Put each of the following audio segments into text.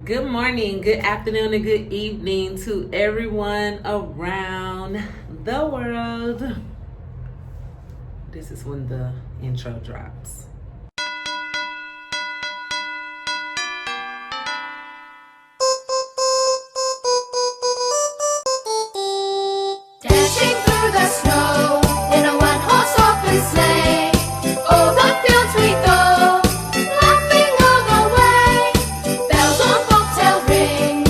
Good morning, good afternoon, and good evening to everyone around the world. This is when the intro drops. Dashing through the snow in a one-horse open sleigh. O'er the fields we go, laughing all the way. Bells on bobtail ring,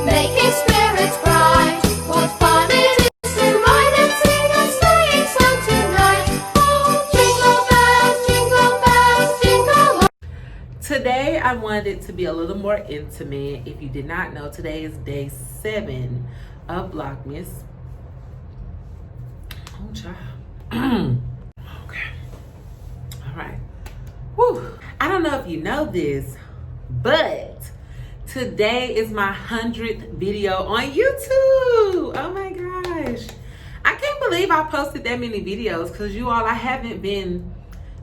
making spirits bright. What fun it is to ride and sing a sleighing song tonight. Oh, jingle bells, jingle all. Today, I wanted it to be a little more intimate. If you did not know, today is day 7 of Vlogmas. Oh, child. Okay. All right. Whew. I don't know if you know this, but today is my 100th video on YouTube. Oh my gosh. I can't believe I posted that many videos because I haven't been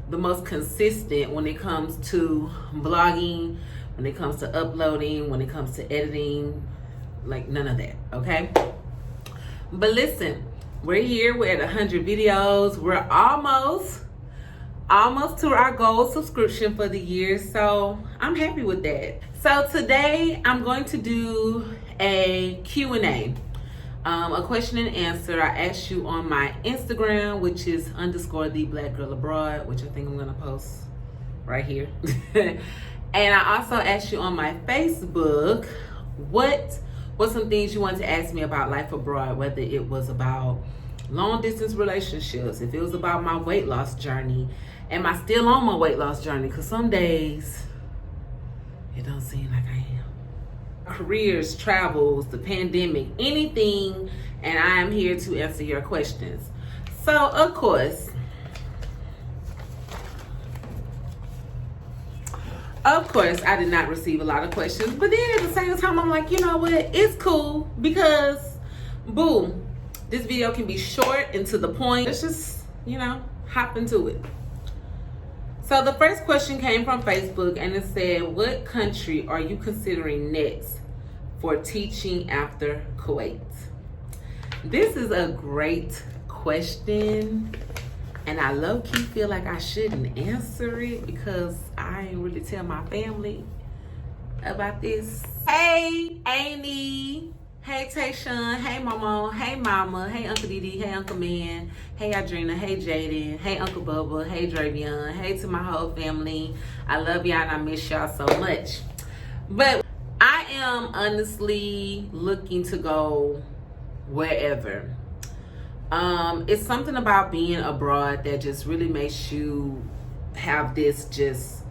the most consistent when it comes to vlogging, when it comes to uploading, when it comes to editing, like none of that, okay? But listen, we're here, we're at 100 videos. We're almost to our goal subscription for the year, so I'm happy with that. So today I'm going to do a Q&A, a question and answer. I asked you on my Instagram, which is _TheBlackGirlAbroad, which I think I'm gonna post right here. And I also asked you on my Facebook, what some things you wanted to ask me about life abroad, whether it was about long distance relationships, if it was about my weight loss journey. Am I still on my weight loss journey? Because some days it don't seem like I am. Careers, travels, the pandemic, anything, and I am here to answer your questions. So of course, I did not receive a lot of questions, but then at the same time, I'm like, you know what? It's cool because, boom, this video can be short and to the point. Let's just, hop into it. So the first question came from Facebook, and it said, what country are you considering next for teaching after Kuwait? This is a great question. And I low-key feel like I shouldn't answer it because I ain't really tell my family about this. Hey, Amy. Hey, Tayshawn. Hey, Mama. Hey, Mama. Hey, Uncle Didi. Hey, Uncle Man. Hey, Adrena. Hey, Jaden. Hey, Uncle Bubba. Hey, Dravion. Hey to my whole family. I love y'all and I miss y'all so much. But I am honestly looking to go wherever. It's something about being abroad that just really makes you have this just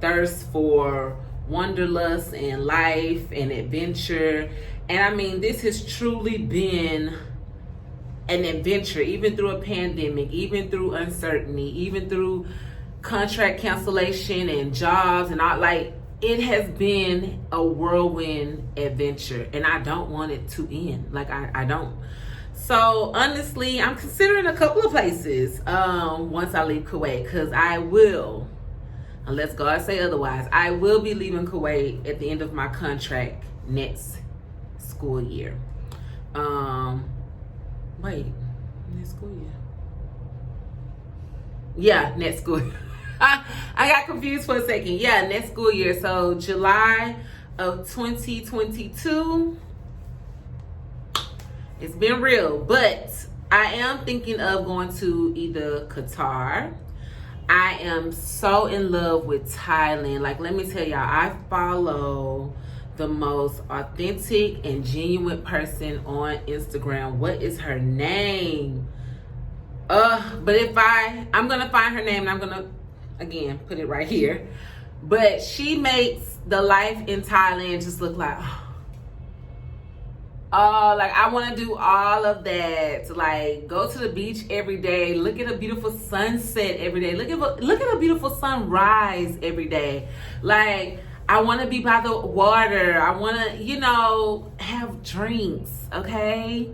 thirst for wanderlust and life and adventure. And I mean, this has truly been an adventure, even through a pandemic, even through uncertainty, even through contract cancellation and jobs and all. Like, it has been a whirlwind adventure, and I don't want it to end. Like, I don't. So honestly, I'm considering a couple of places once I leave Kuwait, because I will, unless God say otherwise, I will be leaving Kuwait at the end of my contract next school year. Next school year? Yeah, next school year. I got confused for a second. Yeah, next school year. So July of 2022. It's been real, but I am thinking of going to either Qatar. I am so in love with Thailand. Like, let me tell y'all, I follow the most authentic and genuine person on Instagram. What is her name? But I'm gonna find her name and I'm gonna, again, put it right here. But she makes the life in Thailand just look like, like I want to do all of that. Like, go to the beach every day, look at a beautiful sunset every day, look at a beautiful sunrise every day. Like, I want to be by the water. I want to, have drinks, okay?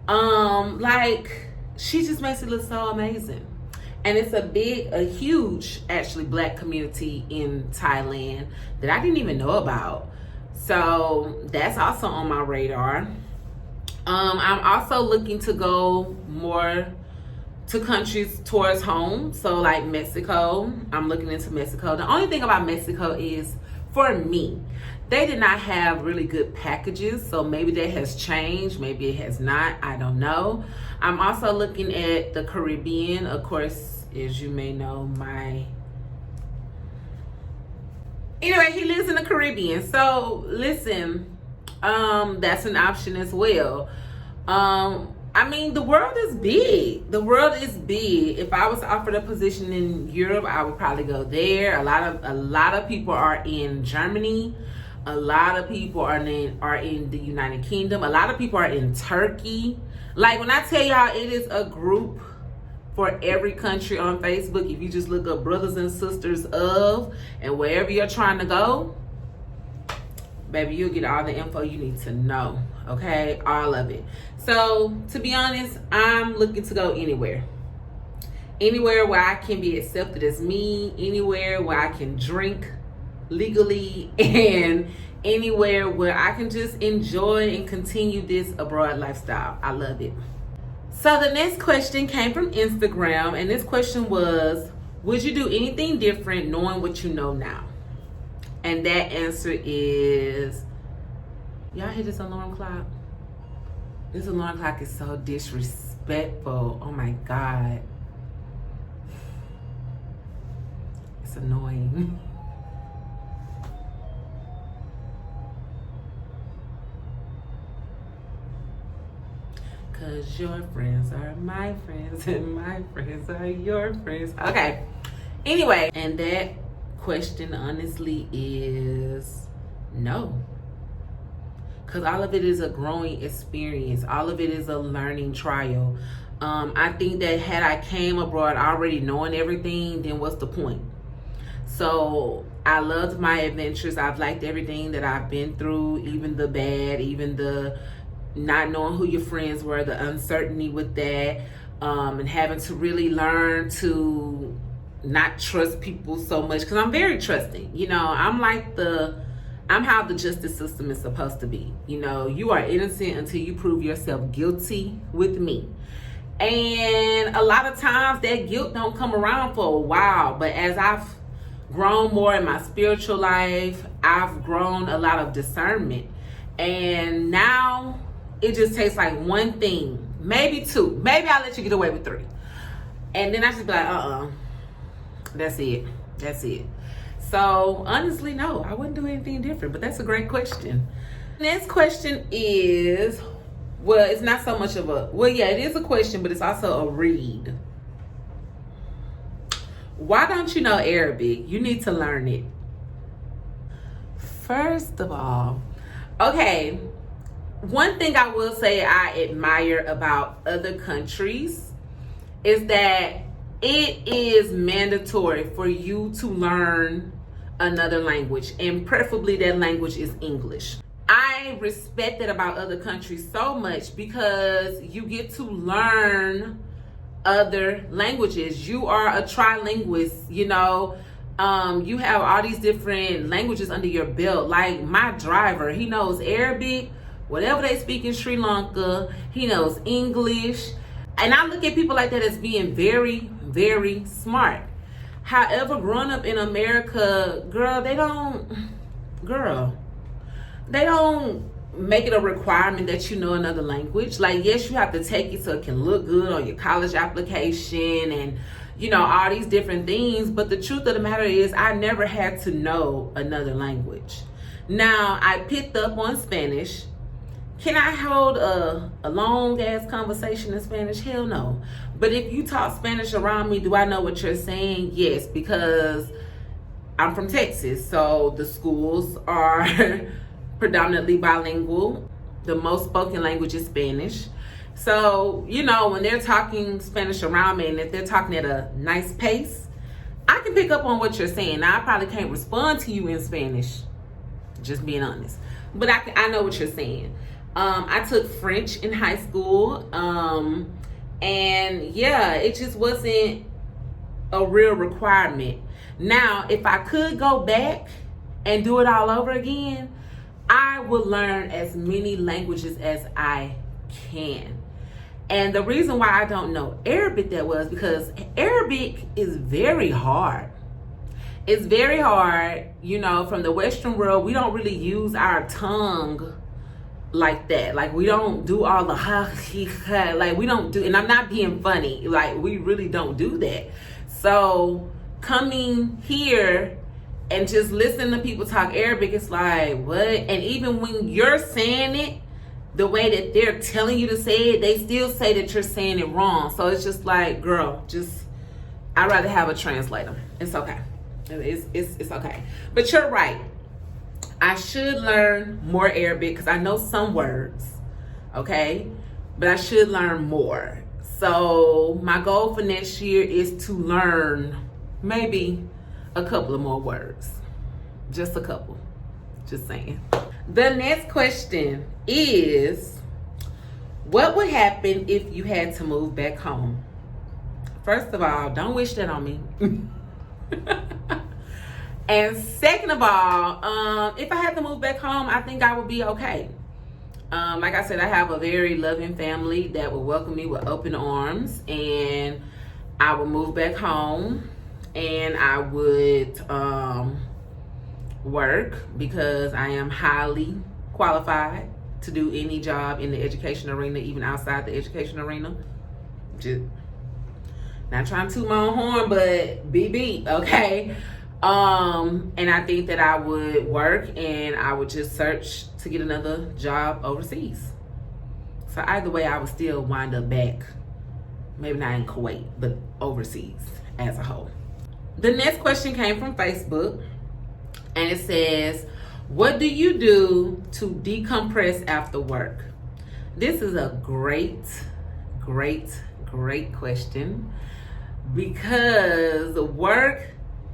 Like, she just makes it look so amazing. And it's a huge, actually, Black community in Thailand that I didn't even know about. So that's also on my radar. I'm also looking to go more to countries towards home. So like Mexico, I'm looking into Mexico. The only thing about Mexico is, for me, they did not have really good packages. So maybe that has changed, maybe it has not, I don't know. I'm also looking at the Caribbean. Of course, as you may know, anyway, he lives in the Caribbean. So listen, that's an option as well. I mean, the world is big. The world is big. If I was offered a position in Europe, I would probably go there. A lot of people are in Germany. A lot of people are in the United Kingdom. A lot of people are in Turkey. Like, when I tell y'all, it is a group for every country on Facebook. If you just look up brothers and sisters of, and wherever you're trying to go, baby, you'll get all the info you need to know. Okay, all of it. So to be honest, I'm looking to go anywhere where I can be accepted as me, anywhere where I can drink legally, and anywhere where I can just enjoy and continue this abroad lifestyle. I love it. So the next question came from Instagram, and this question was, would you do anything different knowing what you know now? And that answer is, y'all hear this alarm clock? This alarm clock is so disrespectful. Oh my God. It's annoying. Cause your friends are my friends and my friends are your friends. Okay. Anyway, and that question honestly is no. Because all of it is a growing experience. All of it is a learning trial. I think that had I came abroad already knowing everything, then what's the point? So I loved my adventures. I've liked everything that I've been through, even the bad, even the not knowing who your friends were, the uncertainty with that, and having to really learn to not trust people so much. Because I'm very trusting. You know, I'm how the justice system is supposed to be. You know, you are innocent until you prove yourself guilty with me. And a lot of times that guilt don't come around for a while. But as I've grown more in my spiritual life, I've grown a lot of discernment. And now it just takes like one thing, maybe two. Maybe I'll let you get away with three. And then I just be like, that's it. That's it. So honestly, no, I wouldn't do anything different, but that's a great question. Next question is, well, it's not so much of a, well, yeah, it is a question, but it's also a read. Why don't you know Arabic? You need to learn it. First of all, okay, one thing I will say I admire about other countries is that it is mandatory for you to learn another language, and preferably that language is English. I respect that about other countries so much because you get to learn other languages. You are a trilinguist, you know. You have all these different languages under your belt. Like my driver, he knows Arabic, whatever they speak in Sri Lanka, he knows English. And I look at people like that as being very, very smart. However, growing up in America, girl, they don't make it a requirement that you know another language. Like, yes, you have to take it so it can look good on your college application and, you know, all these different things. But the truth of the matter is I never had to know another language. Now, I picked up on Spanish. Can I hold a long ass conversation in Spanish? Hell no. But if you talk Spanish around me, do I know what you're saying? Yes, because I'm from Texas, so the schools are predominantly bilingual. The most spoken language is Spanish. So, you know, when they're talking Spanish around me and if they're talking at a nice pace, I can pick up on what you're saying. Now, I probably can't respond to you in Spanish, just being honest. But I know what you're saying. I took French in high school. And yeah, it just wasn't a real requirement. Now, if I could go back and do it all over again, I will learn as many languages as I can. And the reason why I don't know Arabic that well is because Arabic is very hard. It's very hard, you know, from the Western world. We don't really use our tongue like that. Like, we don't do all the like, we don't do, and I'm not being funny, like, we really don't do that. So coming here and just listening to people talk Arabic, it's like, what? And even when you're saying it the way that they're telling you to say it, they still say that you're saying it wrong. So it's just like, girl, just, I'd rather have a translator. It's okay. It's okay. But you're right. I should learn more Arabic because I know some words, okay? But I should learn more. So my goal for next year is to learn maybe a couple of more words. Just a couple. Just saying. The next question is, what would happen if you had to move back home? First of all, don't wish that on me. And second of all, if I had to move back home, I think I would be okay. Like I said, I have a very loving family that will welcome me with open arms, and I would move back home, and I would work because I am highly qualified to do any job in the education arena, even outside the education arena. Just not trying to toot my own horn, but BB, okay? And I think that I would work and I would just search to get another job overseas. So either way, I would still wind up back, maybe not in Kuwait, but overseas as a whole. The next question came from Facebook, and it says, what do you do to decompress after work? This is a great question, because work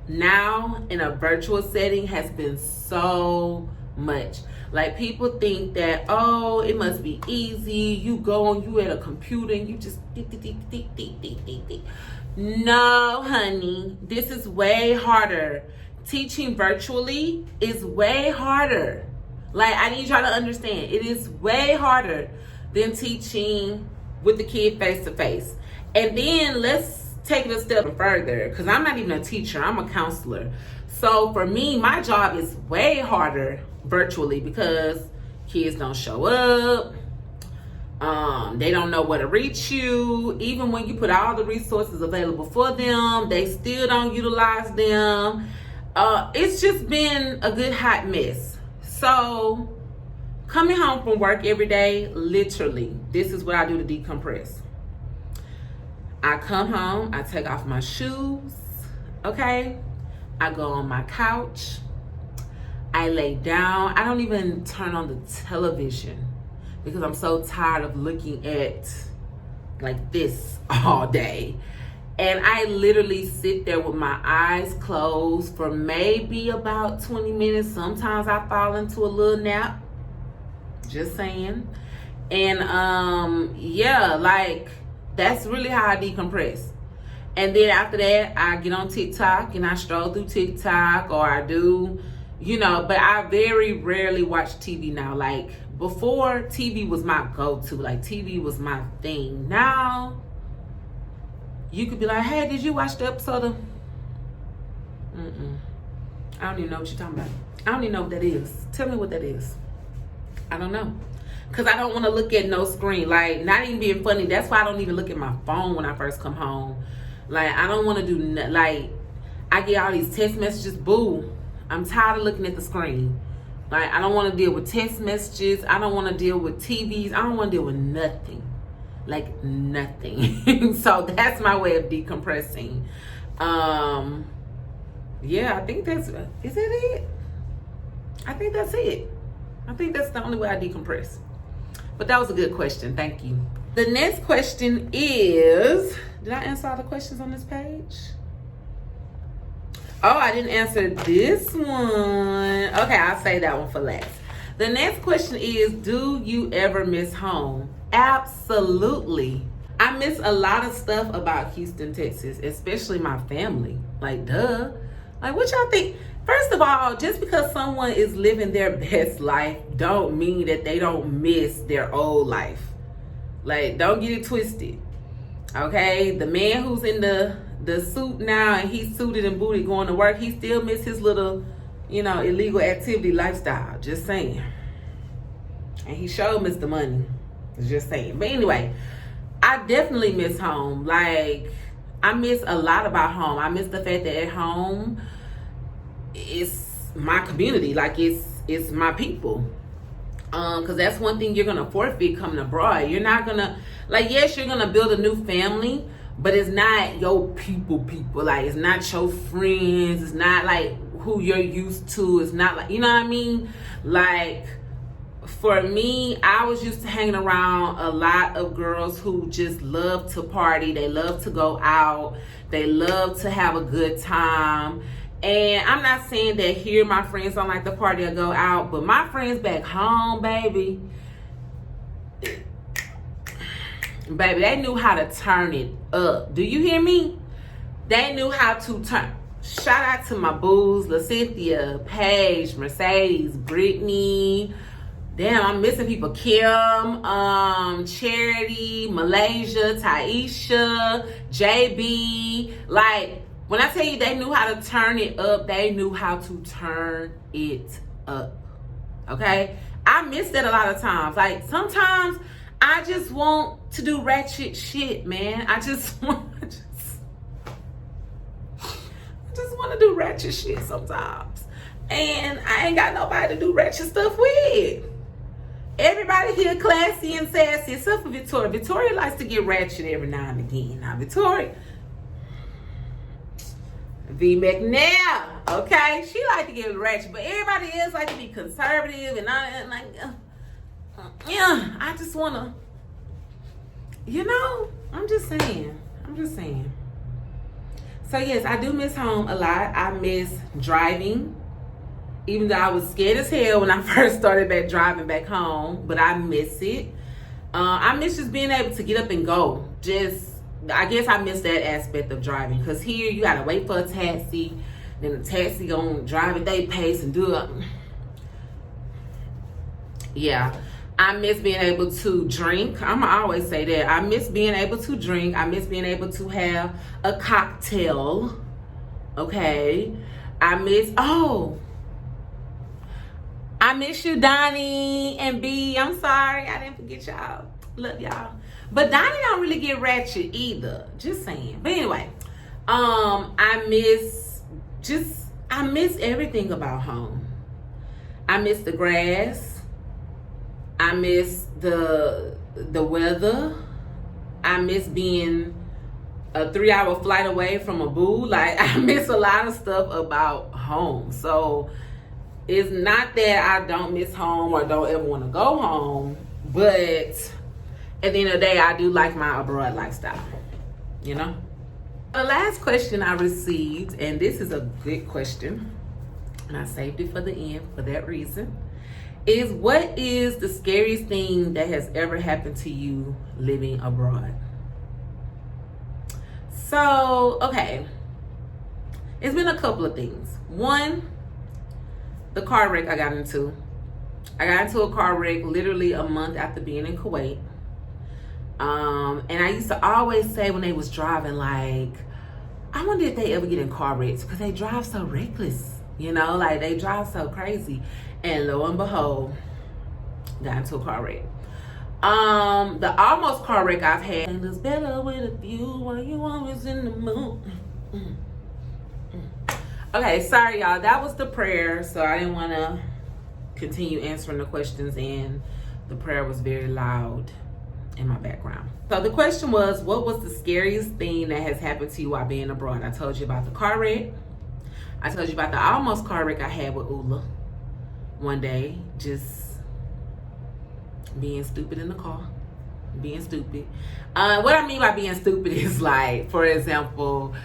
now in a virtual setting has been so much. Like, people think that, oh, it must be easy. You go and you at a computer and you just No, honey, this is way harder. Teaching virtually is way harder. Like, I need y'all to understand, it is way harder than teaching with the kid face to face. And then let's take it a step further, because I'm not even a teacher, I'm a counselor. So for me, my job is way harder virtually because kids don't show up. They don't know where to reach you. Even when you put all the resources available for them, they still don't utilize them. It's just been a good hot mess. So coming home from work every day, literally, this is what I do to decompress. I come home, I take off my shoes, okay? I go on my couch, I lay down. I don't even turn on the television because I'm so tired of looking at like this all day. And I literally sit there with my eyes closed for maybe about 20 minutes. Sometimes I fall into a little nap, just saying. And yeah, like, that's really how I decompress. And then after that, I get on TikTok and I stroll through TikTok, or I do, you know, but I very rarely watch TV now. Like, before, TV was my go-to. Like, TV was my thing. Now, you could be like, hey, did you watch the episode of... I don't even know what you're talking about. I don't even know what that is. Tell me what that is. I don't know. Because I don't want to look at no screen. Like, not even being funny. That's why I don't even look at my phone when I first come home. Like, I don't want to do, like, I get all these text messages. Boo. I'm tired of looking at the screen. Like, I don't want to deal with text messages. I don't want to deal with TVs. I don't want to deal with nothing. Like, nothing. So that's my way of decompressing. Yeah, I think that's, is that it? I think that's it. I think that's the only way I decompress. But that was a good question. Thank you. The next question is, did I answer all the questions on this page? Oh, I didn't answer this one. Okay, I'll say that one for last. The next question is, do you ever miss home? Absolutely. I miss a lot of stuff about Houston, Texas, especially my family. Like, duh. Like, what y'all think? First of all, just because someone is living their best life don't mean that they don't miss their old life. Like, don't get it twisted. Okay? The man who's in the suit now and he's suited and booted going to work, he still miss his little, illegal activity lifestyle. Just saying. And he sure missed the money. Just saying. But anyway, I definitely miss home. Like, I miss a lot about home. I miss the fact that at home, it's my community. Like, it's my people. Because that's one thing you're going to forfeit coming abroad. You're not going to, like, yes, you're going to build a new family, but it's not your people. Like, it's not your friends. It's not, like, who you're used to. It's not, like, you know what I mean? Like, for me, I was used to hanging around a lot of girls who just love to party. They love to go out. They love to have a good time. And I'm not saying that here my friends don't like to party or go out, but my friends back home, baby, they knew how to turn it up. Do you hear me? They knew how to turn. Shout out to my boos, LaCynthia, Paige, Mercedes, Brittany. Damn, I'm missing people. Kim, Charity, Malaysia, Taisha, JB. Like, when I tell you they knew how to turn it up, they knew how to turn it up. Okay? I miss that a lot of times. Like, sometimes I just want to do ratchet shit, man. I just want to do ratchet shit sometimes. And I ain't got nobody to do ratchet stuff with. Everybody here classy and sassy, except for Victoria. Victoria likes to get ratchet every now and again. Now, Victoria, V. McNair, okay? She like to get ratchet, but everybody else like to be conservative and all that. Like, yeah, I just want to, I'm just saying. So, yes, I do miss home a lot. I miss driving. Even though I was scared as hell when I first started back driving back home, but I miss it. I miss just being able to get up and go. I guess I miss that aspect of driving, because here you gotta wait for a taxi, then the taxi gonna drive at their pace and do it. Yeah, I miss being able to drink. I'ma always say that. I miss being able to drink. I miss being able to have a cocktail. Okay, I miss you, Donnie and B. I'm sorry, I didn't forget y'all. Love y'all. But Donnie don't really get ratchet either. Just saying. But anyway, I miss everything about home. I miss the grass. I miss the weather. I miss being a 3-hour flight away from a boo. Like, I miss a lot of stuff about home. So it's not that I don't miss home or don't ever want to go home, but at the end of the day, I do like my abroad lifestyle, The last question I received, and this is a good question, and I saved it for the end for that reason, is what is the scariest thing that has ever happened to you living abroad? So, okay, it's been a couple of things. One, the car wreck I got into. I got into a car wreck literally a month after being in Kuwait. And I used to always say when they was driving, like, I wonder if they ever get in car wrecks, because they drive so reckless, like they drive so crazy. And lo and behold, got into a car wreck. The almost car wreck I've had, and it's better with a view while you always in the mood. Okay, sorry y'all, that was the prayer, so I didn't want to continue answering the questions, and the prayer was very loud in my background. So the question was, what was the scariest thing that has happened to you while being abroad? I told you about the car wreck. I told you about the almost car wreck I had with Ula one day, just being stupid in the car. Being stupid. What I mean by being stupid is, like, for example,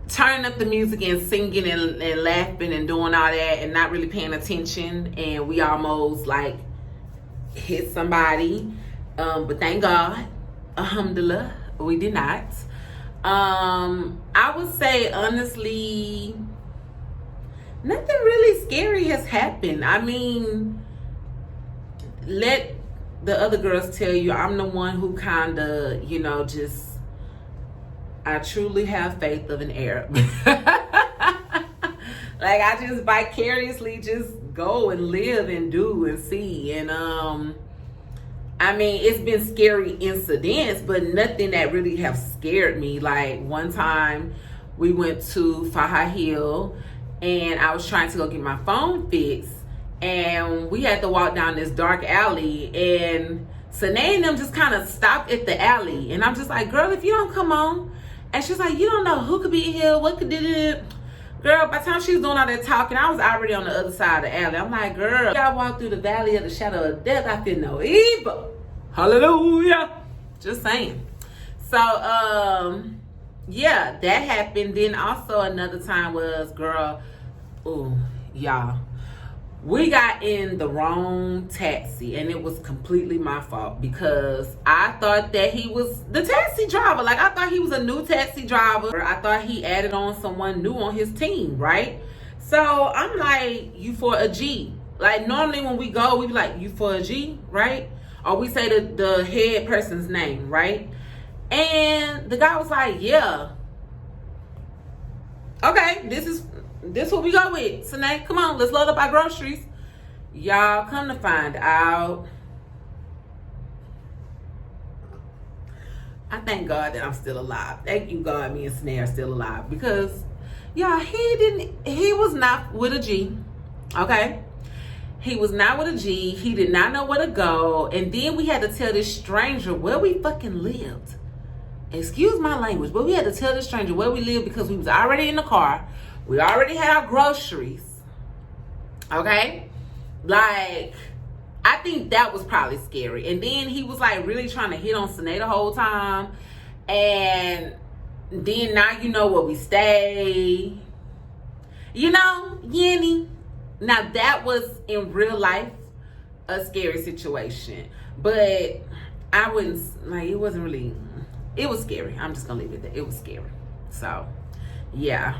turning up the music and singing and laughing and doing all that and not really paying attention, and we almost like hit somebody, but thank God, alhamdulillah, we did not. I would say honestly, nothing really scary has happened. I mean, let the other girls tell you I'm the one who kind of, you know, just, I truly have faith of an Arab. Like, I just vicariously just go and live and do and see. And I mean, it's been scary incidents, but nothing that really have scared me. Like, one time we went to Faha Hill and I was trying to go get my phone fixed, and we had to walk down this dark alley, and Sanae and them just kind of stopped at the alley, and I'm just like, girl, if you don't come on. And she's like, you don't know who could be here, what could do it. Girl, by the time she was doing all that talking, I was already on the other side of the alley. I'm like, girl, I walk through the valley of the shadow of death, I feel no evil. Hallelujah. Just saying. So yeah, that happened. Then also another time was, girl, ooh, y'all, we got in the wrong taxi, and it was completely my fault because I thought that he was the taxi driver. Like, I thought he was a new taxi driver. I thought he added on someone new on his team, right? So I'm like, you for a G. Like, normally when we go, we be like, you for a G, right? Or we say the head person's name, right? And the guy was like, yeah. Okay, this is what we go with. Sanae, come on, let's load up our groceries. Y'all, come to find out, I thank God that I'm still alive. Thank you, God, me and Sanae are still alive. Because, y'all, he was not with a G. Okay? He was not with a G. He did not know where to go. And then we had to tell this stranger where we fucking lived. Excuse my language, but we had to tell this stranger where we lived because we was already in the car. We already had our groceries. Okay? Like, I think that was probably scary. And then he was like really trying to hit on Sanae the whole time. And then now you know where we stay. You know, Yenny. Now that was in real life a scary situation. But I wouldn't, like, it wasn't really, it was scary. I'm just gonna leave it there. It was scary. So, yeah.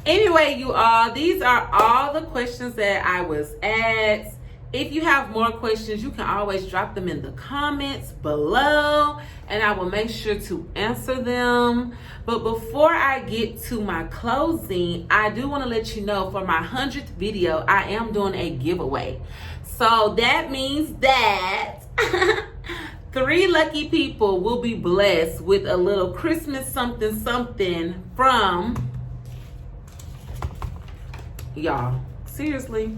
Anyway, you all, these are all the questions that I was asked. If you have more questions, you can always drop them in the comments below, and I will make sure to answer them. But before I get to my closing, I do want to let you know for my 100th video, I am doing a giveaway. So that means that 3 lucky people will be blessed with a little Christmas something something from y'all. Seriously,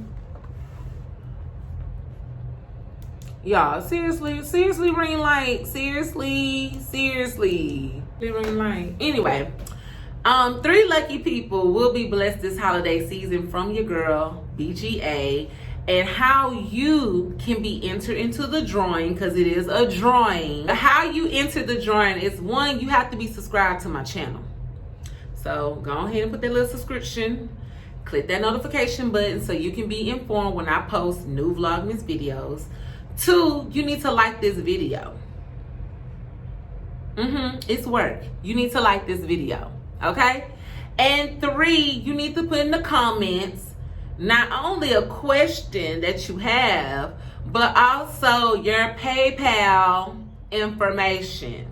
y'all, seriously ring light. Seriously ring light. Anyway, 3 lucky people will be blessed this holiday season from your girl BGA. And how you can be entered into the drawing, because it is a drawing. How you enter the drawing is, one, you have to be subscribed to my channel. So go ahead and put that little subscription, click that notification button so you can be informed when I post new Vlogmas videos. 2, you need to like this video. It's work. You need to like this video, okay? And 3, you need to put in the comments not only a question that you have, but also your PayPal information.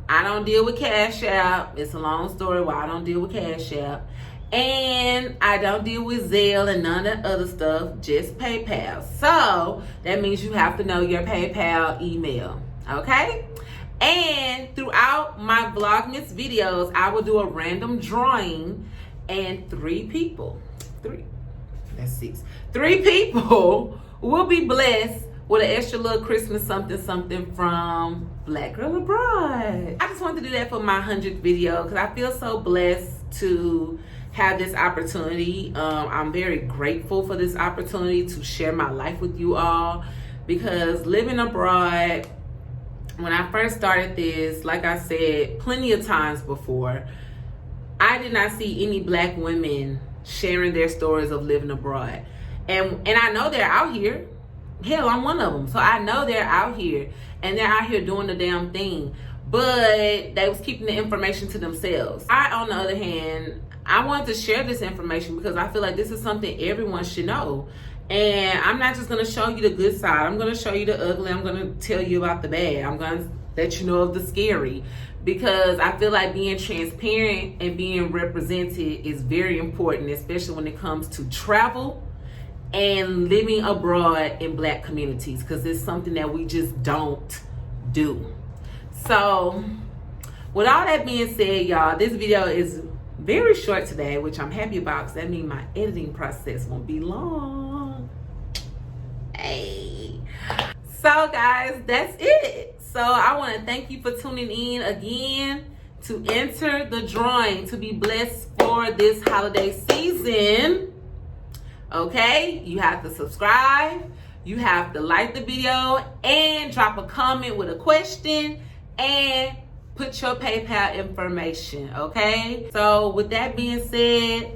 I don't deal with Cash App. It's a long story why I don't deal with Cash App. And I don't deal with Zelle and none of that other stuff, just PayPal. So that means you have to know your PayPal email, okay? And throughout my Vlogmas videos, I will do a random drawing, and 3 people, 3 people will be blessed with an extra little Christmas something something from Black Girl Abroad. I just wanted to do that for my 100th video because I feel so blessed to have this opportunity. I'm very grateful for this opportunity to share my life with you all, because living abroad, when I first started this, like I said plenty of times before, I did not see any Black women sharing their stories of living abroad. And I know they're out here. Hell, I'm one of them. So I know they're out here and they're out here doing the damn thing. but they was keeping the information to themselves. I, on the other hand, I wanted to share this information because I feel like this is something everyone should know. And I'm not just going to show you the good side. I'm going to show you the ugly. I'm going to tell you about the bad. I'm going to let you know of the scary, because I feel like being transparent and being represented is very important, especially when it comes to travel and living abroad in Black communities, because it's something that we just don't do. So with all that being said, y'all, this video is very short today, which I'm happy about, because that means my editing process won't be long. Hey, so guys, that's it. So I want to thank you for tuning in again to enter the drawing to be blessed for this holiday season. Okay, you have to subscribe, you have to like the video, and drop a comment with a question, and put your PayPal information. Okay, so with that being said,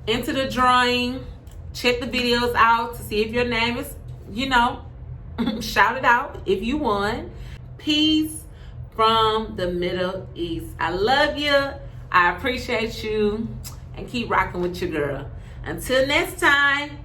enter the drawing, check the videos out to see if your name is, you know, shout it out if you won. Peace from the Middle East. I love you, I appreciate you, and keep rocking with your girl. Until next time.